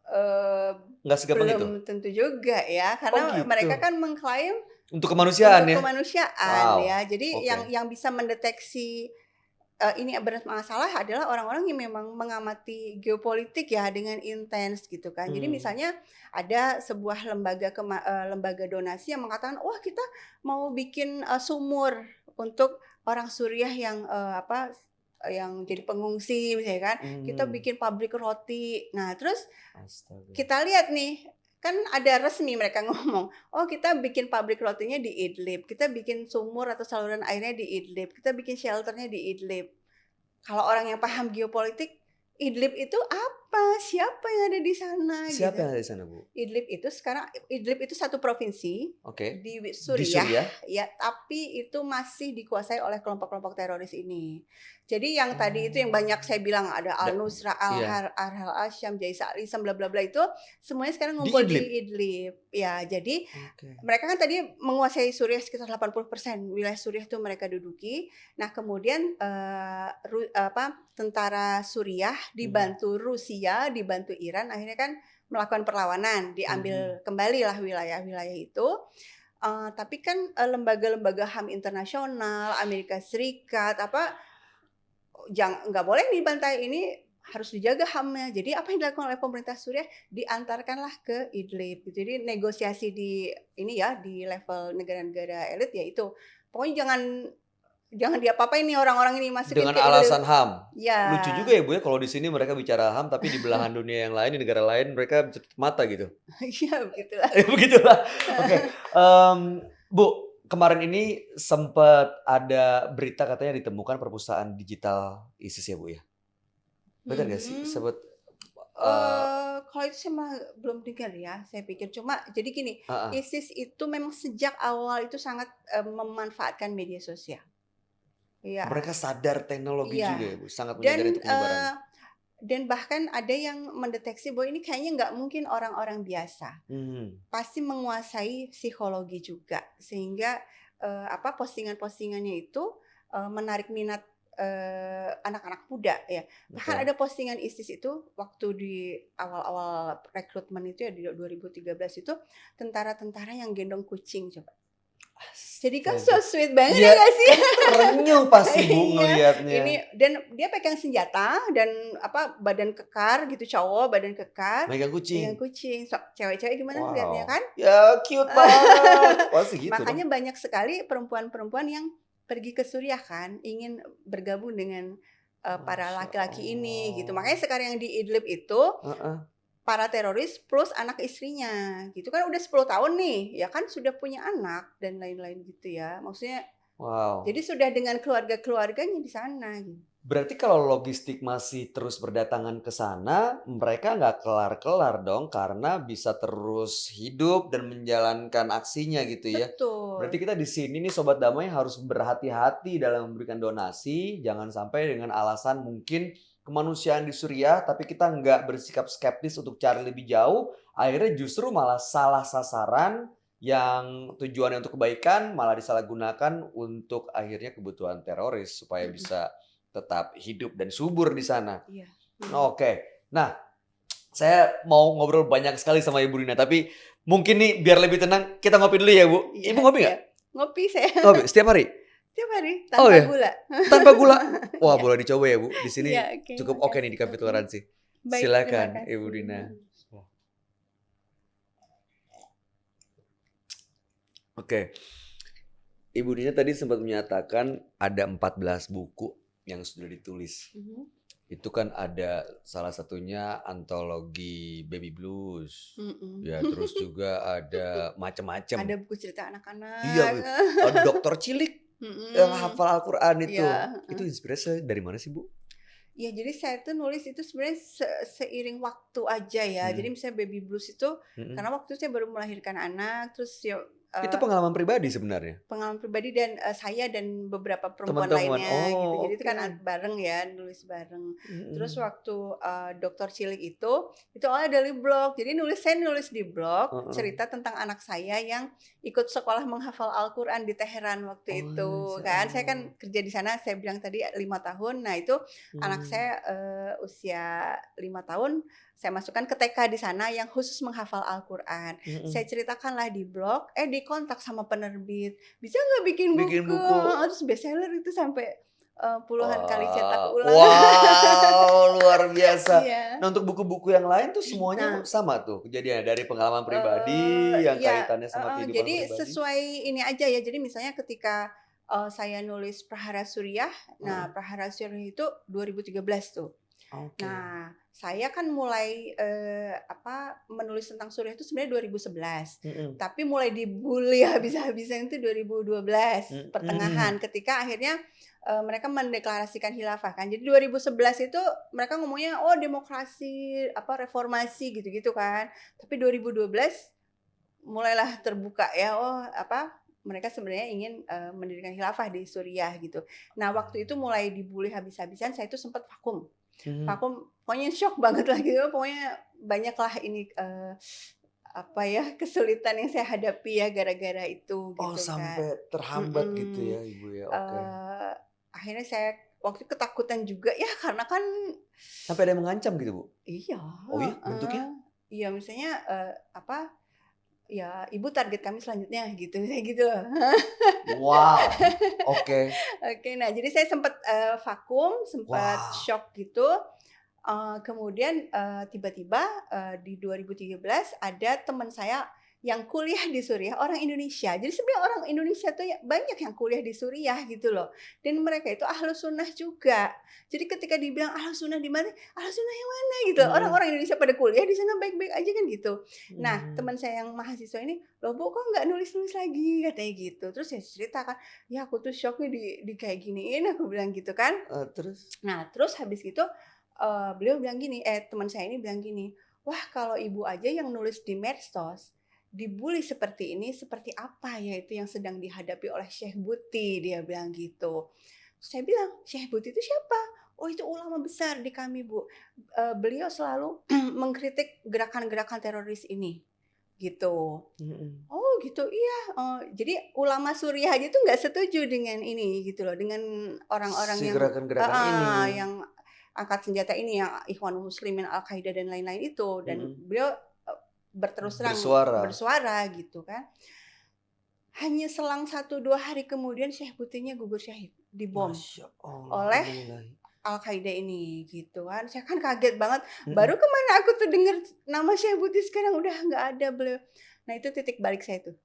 eee,
Nggak segampang
belum
itu?
tentu juga ya,
Oh
karena mereka
gitu?
kan mengklaim
Untuk kemanusiaan
untuk
ya?
kemanusiaan ya.
Wow,
Jadi
oke.
yang bisa mendeteksi ini bermasalah adalah orang-orang yang memang mengamati geopolitik ya dengan intens gitu kan. Jadi
Mmm.
misalnya ada sebuah lembaga donasi yang mengatakan, "Wah kita mau bikin, sumur untuk orang Suriah yang, yang jadi pengungsi," misalnya kan. "Kita
Mhm.
bikin pabrik roti." Nah terus
Astaga.
kita lihat nih, kan ada resmi mereka ngomong, "Oh kita bikin pabrik rotinya di Idlib, kita bikin sumur atau saluran airnya di Idlib, kita bikin shelter-nya di Idlib." Kalau orang yang paham geopolitik, Idlib itu apa? Siapa yang ada di sana
Siapa
gitu.
yang ada di sana, Bu?
Idlib itu satu provinsi
Oke.
di
Di
Suriah
Suriah?
ya, tapi itu masih dikuasai oleh kelompok-kelompok teroris ini. Jadi yang tadi itu yang banyak
Oh.
saya bilang ada
Da
Al-Nusra,
iya.
Al-Asyam, Jais al-Islam, bla bla bla itu semuanya sekarang
Di
ngumpul
Idlib?
di Idlib. Ya, jadi
Oke.
mereka kan tadi menguasai Suriah sekitar 80% wilayah Suriah itu mereka duduki. Nah, kemudian tentara Suriah
Mhm.
dibantu Rusia, dibantu Iran akhirnya kan melakukan perlawanan,
Mhm.
diambil kembalilah wilayah-wilayah itu. Tapi kan lembaga-lembaga HAM internasional, Amerika Serikat, apa nggak boleh dibantai, ini harus dijaga HAM-nya. Jadi apa yang dilakukan oleh pemerintah Suriah, diantarkanlah ke Idlib. Jadi negosiasi di ini ya, di level negara-negara elit ya itu. Pokoknya jangan diapa-apain nih orang-orang ini, masukin
Dengan
ke Idlib.
alasan HAM.
Ya.
Lucu juga ya Bu ya kalau di sini mereka bicara HAM tapi di belahan dunia yang lain, di negara lain mereka tutup mata gitu.
Iya begitulah.
Begitulah. Oke. Bu, kemarin ini sempat ada berita katanya ditemukan perpustakaan digital ISIS ya Bu ya? Benar nggak sih? Sempat
Kalau itu saya malah belum dengar ya, saya pikir. Cuma jadi gini,
heeh.
ISIS itu memang sejak awal itu sangat memanfaatkan media sosial. Iya,
Mereka sadar teknologi juga ya
iya.
Bu, sangat menyadari
Dan
untuk penyebaran.
dan bahkan ada yang mendeteksi bahwa ini kayaknya nggak mungkin orang-orang biasa. Pasti menguasai psikologi juga, sehingga postingan-postingannya itu menarik minat anak-anak muda ya. Bahkan
Oke.
ada postingan ISIS itu waktu di awal-awal rekrutmen itu ya di 2013 itu, tentara-tentara yang gendong kucing coba. Jadi kan so
Astaga.
sweet banget
Iya,
ya nggak sih?
terenyuh pasti Bu
Iya,
ngelihatnya.
ini dan dia pegang senjata dan badan kekar gitu, cowok badan kekar,
Megang kucing.
pegang kucing. Cewek-cewek gimana lihatnya
Wow.
kan?
Ya cute banget. Pasti gitu
Makanya
dong.
banyak sekali perempuan-perempuan yang pergi ke Suriah kan, ingin bergabung dengan para
Masya
laki-laki ini gitu. Makanya
Allah.
sekarang yang di Idlib itu
Heeh.
para teroris plus anak istrinya gitu kan udah 10 tahun nih, ya kan sudah punya anak dan lain-lain gitu ya. Maksudnya
Wow.
jadi sudah dengan keluarga-keluarganya di sana gitu.
Berarti kalau logistik masih terus berdatangan ke sana, mereka nggak kelar-kelar dong karena bisa terus hidup dan menjalankan aksinya gitu ya. Berarti
Betul.
kita di sini nih Sobat Damai harus berhati-hati dalam memberikan donasi, jangan sampai dengan alasan mungkin kemanusiaan di Suriah, tapi kita nggak bersikap skeptis untuk cari lebih jauh, akhirnya justru malah salah sasaran yang tujuannya untuk kebaikan malah disalahgunakan untuk akhirnya kebutuhan teroris supaya
Mhm.
bisa tetap hidup dan subur di sana.
Iya.
Oke. Nah, saya mau ngobrol banyak sekali sama Ibu Rina, tapi mungkin nih biar lebih tenang kita ngopi dulu ya, Bu.
Iya,
Ibu ngopi nggak?
siap. Ngopi saya.
Ngopi setiap hari?
Setiap hari
Oh
tanpa
ya,
gula.
tanpa gula. Wah,
Iya.
boleh dicoba ya, Bu. Di sini
Iya, oke,
cukup oke nih
makasih.
di Cafe Toleransi.
Baik, terima
Silakan, Ibu
kasih.
Rina. Oke. Ibu Rina tadi sempat menyatakan ada 14 buku yang sudah ditulis. Itu kan ada salah satunya antologi Baby Blues. Ya, terus juga ada macam-macam.
Ada buku cerita anak-anak.
Iya, ada Dokter Cilik yang hafal Al-Quran itu.
Iya.
Itu inspirasi dari mana sih, Bu?
Ya, jadi saya tuh nulis itu sebenarnya seiring waktu aja ya. Jadi misalnya Baby Blues itu karena waktu itu saya baru melahirkan anak, terus ya
Itu pengalaman pribadi sebenarnya.
pengalaman pribadi dan saya dan beberapa perempuan
Teman-teman.
lainnya gitu.
Oh,
Jadi itu kan
oke.
bareng ya, nulis bareng. Terus waktu Dokter Cilik itu awalnya dari blog. Jadi saya nulis di blog cerita tentang anak saya yang ikut sekolah menghafal Al-Quran di Teheran waktu itu kan. Saya kan kerja di sana, saya bilang tadi 5 tahun. Nah itu anak saya usia 5 tahun, saya masukkan ke TK di sana yang khusus menghafal Al-Quran. Saya ceritakanlah di blog, dikontak sama penerbit, bisa nggak bikin buku? Terus bestseller itu sampai puluhan kali cetak ulang.
Wow, luar biasa.
Iya.
Nah, untuk buku-buku yang lain tuh semuanya sama tuh kejadiannya dari pengalaman pribadi yang
Iya,
kaitannya sama kehidupan
jadi
pribadi.
sesuai ini aja ya. Jadi misalnya ketika saya nulis Prahara Suriah, nah Prahara Suriah itu 2013 tuh.
Oke.
Nah, saya kan mulai menulis tentang Suriah itu sebenarnya 2011. Tapi mulai dibully habis-habisan itu 2012 pertengahan ketika akhirnya mereka mendeklarasikan khilafah kan. Jadi 2011 itu mereka ngomongnya demokrasi, reformasi gitu-gitu kan. Tapi 2012 mulailah terbuka ya, mereka sebenarnya ingin mendirikan khilafah di Suriah gitu. Nah, waktu itu mulai dibully habis-habisan, saya itu sempat vakum. Pokoknya shock banget lah gitu. Pokoknya banyaklah ini kesulitan yang saya hadapi ya gara-gara itu gitu kan.
Sampai terhambat gitu ya, Ibu ya. Oke.
Akhirnya saya waktu ketakutan juga ya karena kan
sampai ada yang mengancam gitu, Bu?
Iya.
Oh iya, bentuknya?
Iya, misalnya ya ibu target kami selanjutnya gitu, kayak gitu loh.
Wow, oke.
Oke, nah jadi saya sempat vakum, sempat
Wah,
shock gitu. Kemudian tiba-tiba di 2013 ada teman saya yang kuliah di Suriah, orang Indonesia. Jadi sebenarnya orang Indonesia tuh ya banyak yang kuliah di Suriah gitu loh. Dan mereka itu Ahlus Sunnah juga. Jadi ketika dibilang Ahlus Sunnah di mana? Ahlus Sunnah yang mana gitu.
mhm,
Orang-orang Indonesia pada kuliah di sana baik-baik aja kan gitu. Nah,
mmm,
teman saya yang mahasiswa ini, "Loh Bu, kok nggak nulis-nulis lagi?" katanya gitu. Terus saya ceritakan, "Ya aku tuh syoknya di kayak giniin," aku bilang gitu kan.
terus?
Nah, terus habis gitu, beliau bilang gini teman saya ini bilang gini, "Wah, kalau Ibu aja yang nulis di medsos, dibully seperti ini, seperti apa ya itu yang sedang dihadapi oleh Syekh Buti?" Dia bilang gitu. Saya bilang, "Syekh Buti itu siapa?" "Oh, itu ulama besar di kami, Bu. Beliau selalu mengkritik gerakan-gerakan teroris ini." Gitu.
Mhm.
"Oh, gitu, iya." Jadi ulama Suriah aja tuh nggak setuju dengan ini gitu loh, dengan orang-orang
Si
yang
gerakan-gerakan ini.
heeh, yang angkat senjata ini, yang Ikhwanul Muslimin, Al-Qaeda dan lain-lain itu, dan
Mhm.
beliau, berterus terang
Bersuara.
bersuara gitu kan. Hanya selang 1, 2 hari kemudian Syekh Butinya gugur syahid, dibom
Masya Allah,
oleh
innalillahi.
Al-Qaeda ini gitu kan. Saya kan kaget banget, baru
Mhm.
kemana aku tuh denger nama Syekh Buti sekarang udah nggak ada beliau. Nah itu titik balik saya tuh.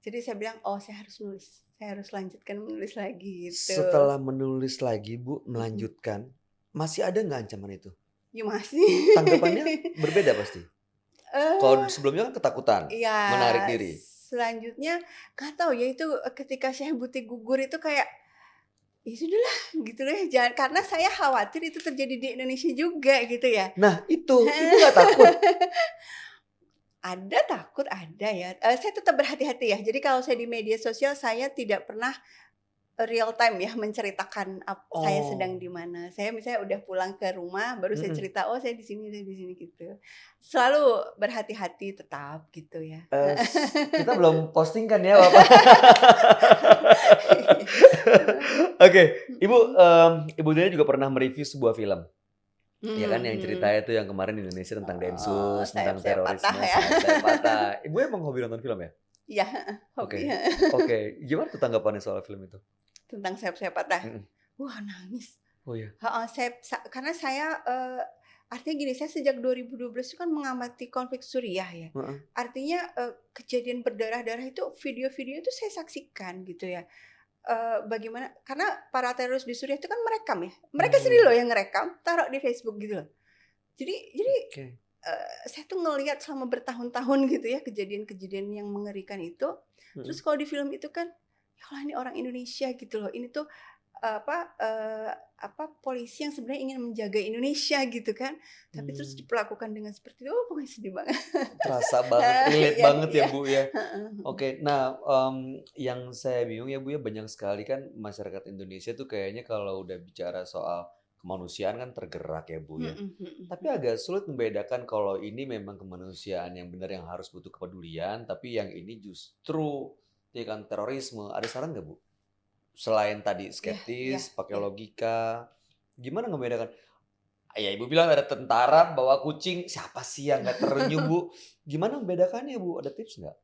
Jadi saya bilang, "Oh, saya harus nulis, saya harus lanjutkan menulis lagi," gitu.
Setelah menulis lagi Bu,
Mhm.
melanjutkan, masih ada nggak ancaman itu?
Ya masih.
Tanggapannya berbeda pasti? Kalau
Eee,
sebelumnya kan ketakutan,
iya,
menarik diri.
selanjutnya nggak tahu ya itu, ketika Syekh Buti gugur itu kayak, ya sudahlah gitu deh, jangan, karena saya khawatir itu terjadi di Indonesia juga gitu ya.
Nah itu, Ibu nggak takut?
Ada takut, ada ya, saya tetap berhati-hati ya. Jadi kalau saya di media sosial saya tidak pernah real time ya menceritakan saya sedang
Oh,
di mana. Saya misalnya udah pulang ke rumah baru saya
mhm.
cerita, "Oh saya di sini," gitu. Selalu berhati-hati tetap gitu ya.
Kita belum posting kan ya Bapak? Oke, Ibu,
Mhm.
Ibu Dina juga pernah mereview sebuah film, ya kan yang
Mhm.
ceritanya itu yang kemarin di Indonesia tentang
Oh,
Densus, tentang
sayap-sayap patah
terorisme,
ya.
sayap-sayap patah. Ibu emang hobi nonton film ya?
Iya, heeh, hobi,
Oke,
heeh.
oke. Gimana tuh tanggapannya soal film itu?
Tentang sayap-sayap patah.
Mhm.
Wah nangis.
Oh ya?
Heeh, karena saya, artinya gini, saya sejak 2012 itu kan mengamati konflik Suriah ya.
Heeh.
Artinya, kejadian berdarah-darah itu video-video itu saya saksikan gitu ya. Bagaimana karena para teroris di Suriah itu kan merekam ya. Mereka sendiri
Mhm.
loh yang ngerekam, taruh di Facebook gitu loh. Jadi,
Oke.
saya tuh ngelihat selama bertahun-tahun gitu ya kejadian-kejadian yang mengerikan itu. Terus
Mhm.
kalau di film itu kan, ya Allah ini orang Indonesia gitu loh. Ini tuh polisi yang sebenarnya ingin menjaga Indonesia gitu kan, tapi terus
Mmm,
diperlakukan dengan seperti itu, oh pokoknya sedih banget.
terasa banget, relate
Iya
banget ya,
iya,
Bu, ya.
heeh,
Oke, nah, yang saya bingung ya, Bu, ya, banyak sekali kan masyarakat Indonesia tuh kayaknya kalau udah bicara soal kemanusiaan kan tergerak ya, Bu,
mhm
ya.
mhm
Tapi
mhm.
agak sulit membedakan kalau ini memang kemanusiaan yang benar yang harus butuh kepedulian, tapi yang ini justru ya kan terorisme. Ada saran nggak, Bu? Selain tadi
Iya iya
skeptis, pakai
iya.
logika, gimana ngebedakan? Ya Ibu bilang ada tentara bawa kucing, siapa sih yang nggak terenyuh, Bu? Gimana membedakannya, Bu? Ada tips nggak?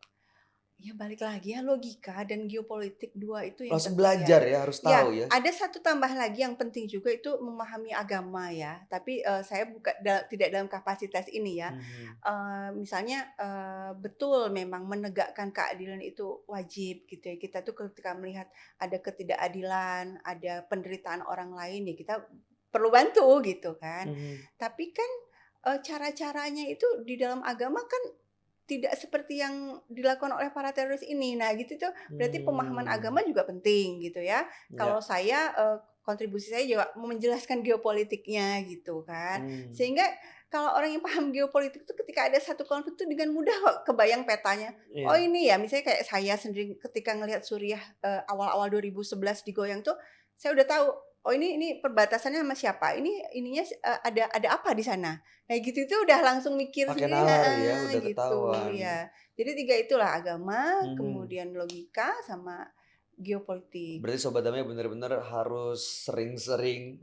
Ya balik lagi ya logika dan geopolitik, 2 itu yang
Langsung
penting ya.
belajar ya, harus
Ya,
tahu ya?
ada satu tambah lagi yang penting juga itu memahami agama ya, tapi, saya tidak dalam kapasitas ini ya.
Mhm,
Misalnya, betul memang menegakkan keadilan itu wajib gitu ya. Kita tuh ketika melihat ada ketidakadilan, ada penderitaan orang lain, ya kita perlu bantu gitu kan.
mhm,
Tapi kan, cara-caranya itu di dalam agama kan tidak seperti yang dilakukan oleh para teroris ini. Nah gitu tuh, berarti pemahaman agama
mmm,
juga penting gitu ya. Kalau
ya,
saya, kontribusi saya juga menjelaskan geopolitiknya gitu kan.
mmm,
Sehingga kalau orang yang paham geopolitik tuh ketika ada satu konflik tuh dengan mudah kok kebayang petanya. Oh
iya,
ini ya, misalnya kayak saya sendiri ketika ngelihat Suriah, awal-awal 2011 digoyang tuh, saya udah tahu, oh ini perbatasannya sama siapa, ininya ada apa di sana. Kayak gitu itu udah langsung mikir
pakai
sendiri,
nalar ya,
heeh,
udah
gitu,
ketahuan.
ya. Jadi 3 itulah agama,
Mhm,
kemudian logika, sama geopolitik.
Berarti Sobat Damai benar-benar harus sering-sering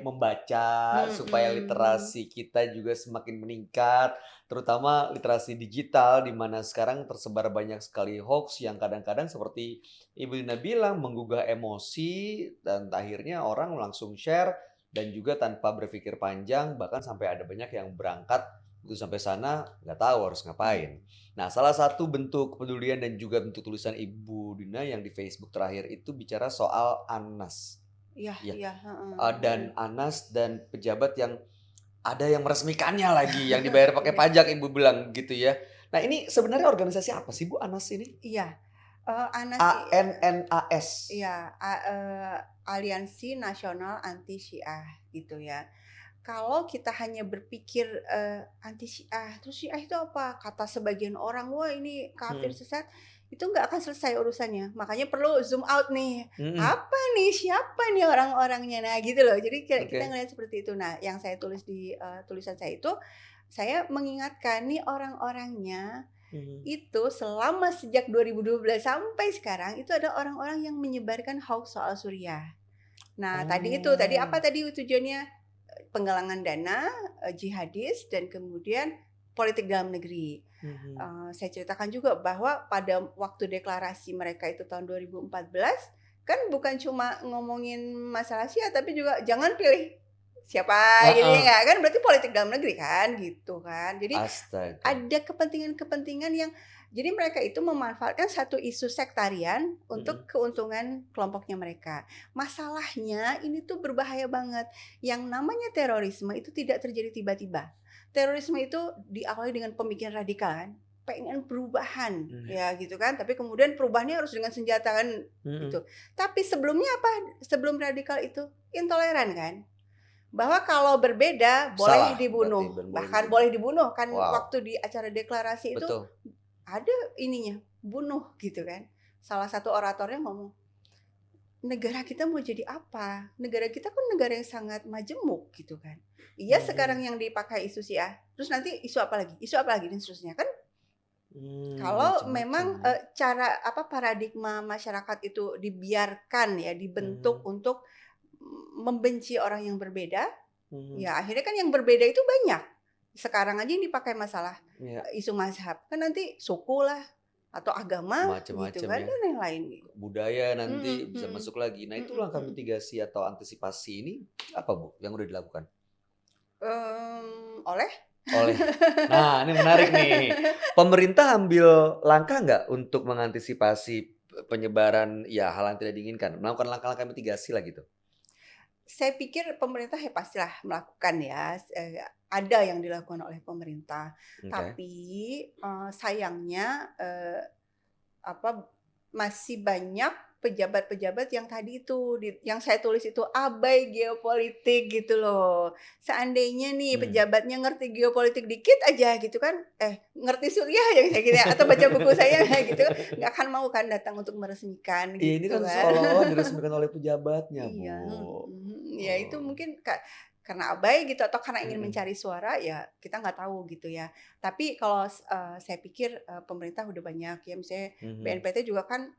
membaca supaya
Mhm.
literasi kita juga semakin meningkat, terutama literasi digital di mana sekarang tersebar banyak sekali hoax yang kadang-kadang seperti Ibu Dina bilang menggugah emosi dan akhirnya orang langsung share dan juga tanpa berpikir panjang bahkan sampai ada banyak yang berangkat begitu sampai sana nggak tahu harus ngapain. Nah, salah satu bentuk kepedulian dan juga bentuk tulisan Ibu Dina yang di Facebook terakhir itu bicara soal Anas.
Iya
Ya,
iya, heeh,
dan Anas dan pejabat yang ada yang meresmikannya lagi, yang dibayar pakai
Iya
pajak Ibu bilang gitu ya. Nah, ini sebenarnya organisasi apa sih Bu Anas ini?
iya, ANAS
ANNAS.
iya, Aliansi Nasional Anti Syiah gitu ya. Kalau kita hanya berpikir, anti Syiah, terus Syiah itu apa? Kata sebagian orang, "Wah ini kafir,
Mhm,
sesat," itu nggak akan selesai urusannya. Makanya perlu zoom out nih,
mhm,
apa nih, siapa nih orang-orangnya? Nah gitu loh, jadi kayak kita
oke.
ngelihat seperti itu. Nah yang saya tulis di, tulisan saya itu, saya mengingatkan nih orang-orangnya
Mhm.
itu selama sejak 2012 sampai sekarang, itu ada orang-orang yang menyebarkan hoax soal Suriah. Nah tadi apa
Oh.
tadi tujuannya? Penggalangan dana, jihadis dan kemudian politik dalam negeri.
Mhm,
Saya ceritakan juga bahwa pada waktu deklarasi mereka itu tahun 2014, kan bukan cuma ngomongin masalah Syiah, tapi juga jangan pilih siapa gitu ya
heeh,
nggak, kan berarti politik dalam negeri kan, gitu kan. Jadi
astaga.
ada kepentingan-kepentingan yang jadi mereka itu memanfaatkan satu isu sektarian
Mhm,
untuk keuntungan kelompoknya mereka. Masalahnya ini tuh berbahaya banget. Yang namanya terorisme itu tidak terjadi tiba-tiba. Terorisme itu diawali dengan pemikiran radikal kan, pengen perubahan
mhm,
ya gitu kan, tapi kemudian perubahannya harus dengan senjata kan
mhm.
gitu. Tapi sebelumnya apa? Sebelum radikal itu intoleran kan? Bahwa kalau berbeda boleh
Salah berarti
dibunuh,
dan boleh
bahkan
dibunuh.
boleh dibunuh, kan
Wow,
waktu di acara deklarasi itu
betul.
ada ininya, bunuh gitu kan. Salah satu oratornya ngomong, "Negara kita mau jadi apa? Negara kita kan negara yang sangat majemuk," gitu kan. Iya sekarang
Mhm.
yang dipakai isu Syiah, terus nanti isu apa lagi dan seterusnya. Kan kalau
Macem-macem
memang,
ya.
cara apa, paradigma masyarakat itu dibiarkan ya, dibentuk
Mhm,
untuk membenci orang yang berbeda.
mhm.
Ya akhirnya kan yang berbeda itu banyak. Sekarang aja yang dipakai masalah,
Iya,
isu mazhab, kan nanti suku lah, atau agama gitu
macem-macem
kan,
ya.
dan lain-lain.
Budaya
Mhm
nanti bisa
mhm,
masuk lagi. Nah, itu
mhm
langkah
mhm.
mitigasi atau antisipasi ini apa, Bu, yang udah dilakukan?
Oleh?
Oleh nah, ini menarik nih. Pemerintah ambil langkah nggak untuk mengantisipasi penyebaran, ya, hal yang tidak diinginkan? Melakukan langkah-langkah mitigasi lah gitu?
Saya pikir pemerintah ya pastilah melakukan ya, ada yang dilakukan oleh pemerintah.
Oke.
Tapi, sayangnya, apa, masih banyak pejabat-pejabat yang tadi itu, yang saya tulis itu abai geopolitik gitu loh. Seandainya nih
Mmm.
pejabatnya ngerti geopolitik dikit aja gitu kan, ngerti Suriah aja kayak gitu ya, atau baca buku saya gitu, nggak akan mau kan datang untuk meresmikan
Ini
gitu
kan
kan.
seolah-olah diresmikan oleh pejabatnya, Bu.
Iya, ya itu
Oh,
mungkin karena abai gitu atau karena ingin
mhm,
mencari suara ya kita nggak tahu gitu ya. Tapi kalau saya pikir, pemerintah udah banyak ya misalnya
mhm.
BNPT juga kan,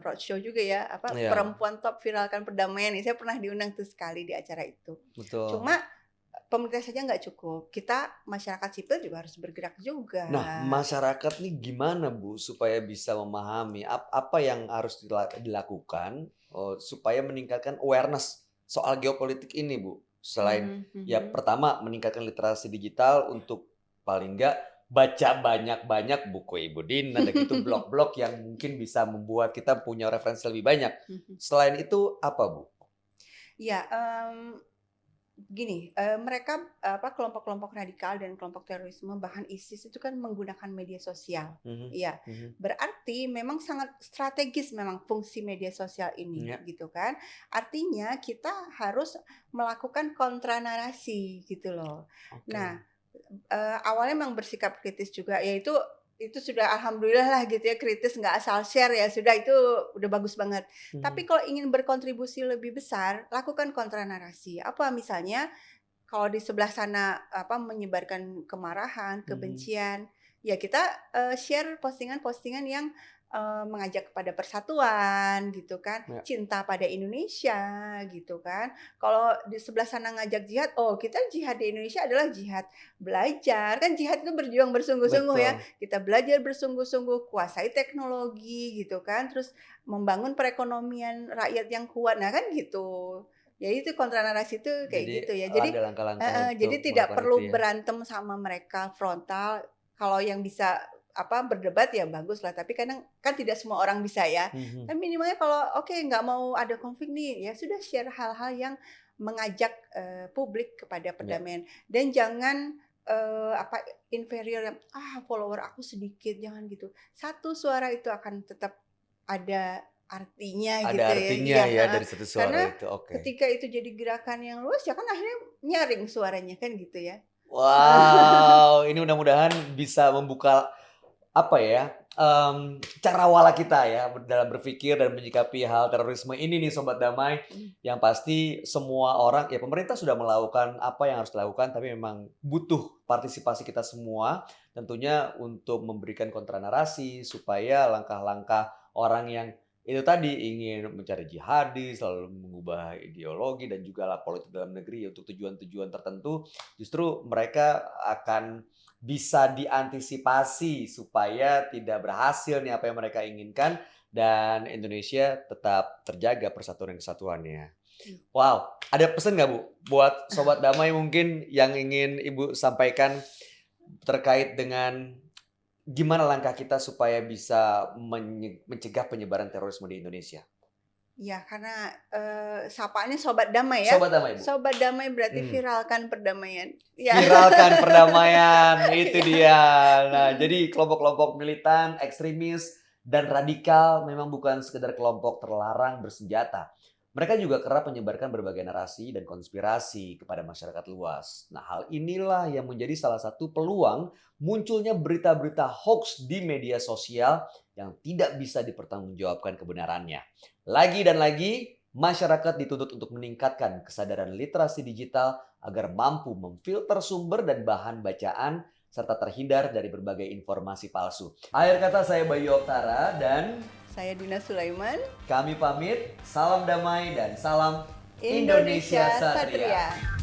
roadshow juga ya, apa,
Iya,
perempuan top viralkan perdamaian nih, saya pernah diundang tuh sekali di acara itu.
betul.
Cuma, pemerintah saja nggak cukup, kita masyarakat sipil juga harus bergerak juga.
Nah, masyarakat nih gimana, Bu, supaya bisa memahami apa yang harus dilakukan, supaya meningkatkan awareness soal geopolitik ini, Bu? Selain
Mhm
ya
mhm.
pertama meningkatkan literasi digital untuk paling enggak baca banyak-banyak buku Ibu Dina, dan gitu blog-blog yang mungkin bisa membuat kita punya referensi lebih banyak.
Mhm.
Selain itu apa, Bu?
Iya, gini, mereka, kelompok-kelompok radikal dan kelompok terorisme bahkan ISIS itu kan menggunakan media sosial.
Mhm,
Iya,
mhm,
berarti memang sangat strategis memang fungsi media sosial ini,
iya,
gitu kan. Artinya kita harus melakukan kontra narasi gitu loh. Nah,
oke.
awalnya memang bersikap kritis juga, ya itu sudah alhamdulillah lah gitu ya, kritis nggak asal share ya, sudah itu udah bagus banget. Tapi
Mhm,
kalau ingin berkontribusi lebih besar, lakukan kontra narasi. Apa misalnya, kalau di sebelah sana, apa, menyebarkan kemarahan,
mhm,
kebencian, ya kita, share postingan-postingan yang, mengajak kepada persatuan gitu kan,
Ya.
cinta pada Indonesia gitu kan. Kalau di sebelah sana ngajak jihad, oh kita jihad di Indonesia adalah jihad belajar, kan jihad itu berjuang bersungguh-sungguh ya.
Betul.
Kita belajar bersungguh-sungguh, kuasai teknologi gitu kan, terus membangun perekonomian rakyat yang kuat. Nah kan gitu. Jadi itu kontra narasi itu kayak
Jadi
gitu ya. Jadi
ada langkah-langkah untuk
jadi tidak
melakukan itu
perlu
ya?
berantem sama mereka frontal. Kalau yang bisa berdebat ya bagus lah, tapi kadang kan tidak semua orang bisa ya.
Mhm.
Kan minimalnya kalau oke nggak mau ada konflik nih, ya sudah share hal-hal yang mengajak publik kepada
Ya.
perdamaian dan jangan inferior yang follower aku sedikit, jangan gitu. Satu suara itu akan tetap ada artinya
Ada
gitu ya.
artinya
Iya,
ya dari satu suara
karena
itu, oke.
ketika itu jadi gerakan yang luas ya kan akhirnya nyaring suaranya kan gitu ya.
Wow, ini mudah-mudahan bisa membuka apa ya, cakrawala kita ya dalam berpikir dan menyikapi hal terorisme ini nih Sobat Damai. Yang pasti semua orang, ya pemerintah sudah melakukan apa yang harus dilakukan, tapi memang butuh partisipasi kita semua tentunya untuk memberikan kontra narasi supaya langkah-langkah orang yang itu tadi ingin mencari jihadis, selalu mengubah ideologi dan juga lah politik dalam negeri untuk tujuan-tujuan tertentu, justru mereka akan bisa diantisipasi supaya tidak berhasil nih apa yang mereka inginkan dan Indonesia tetap terjaga persatuan dan kesatuannya. Wow, ada pesan nggak Bu buat Sobat Damai mungkin yang ingin Ibu sampaikan terkait dengan gimana langkah kita supaya bisa mencegah penyebaran terorisme di Indonesia?
Ya karena sapaannya sobat damai ya.
Sobat Damai Bu.
Sobat damai berarti
Hmm.
viralkan perdamaian. Ya.
Viralkan perdamaian, itu
Ya.
dia. Nah, jadi kelompok-kelompok militan, ekstremis, dan radikal memang bukan sekedar kelompok terlarang bersenjata. Mereka juga kerap menyebarkan berbagai narasi dan konspirasi kepada masyarakat luas. Nah, hal inilah yang menjadi salah satu peluang munculnya berita-berita hoax di media sosial yang tidak bisa dipertanggungjawabkan kebenarannya. Lagi dan lagi, masyarakat dituntut untuk meningkatkan kesadaran literasi digital agar mampu memfilter sumber dan bahan bacaan serta terhindar dari berbagai informasi palsu. Akhir kata saya Bayu Oktara dan
Saya Dina Sulaiman,
kami pamit. Salam damai dan salam
Indonesia
Indonesia Satria.
Satria.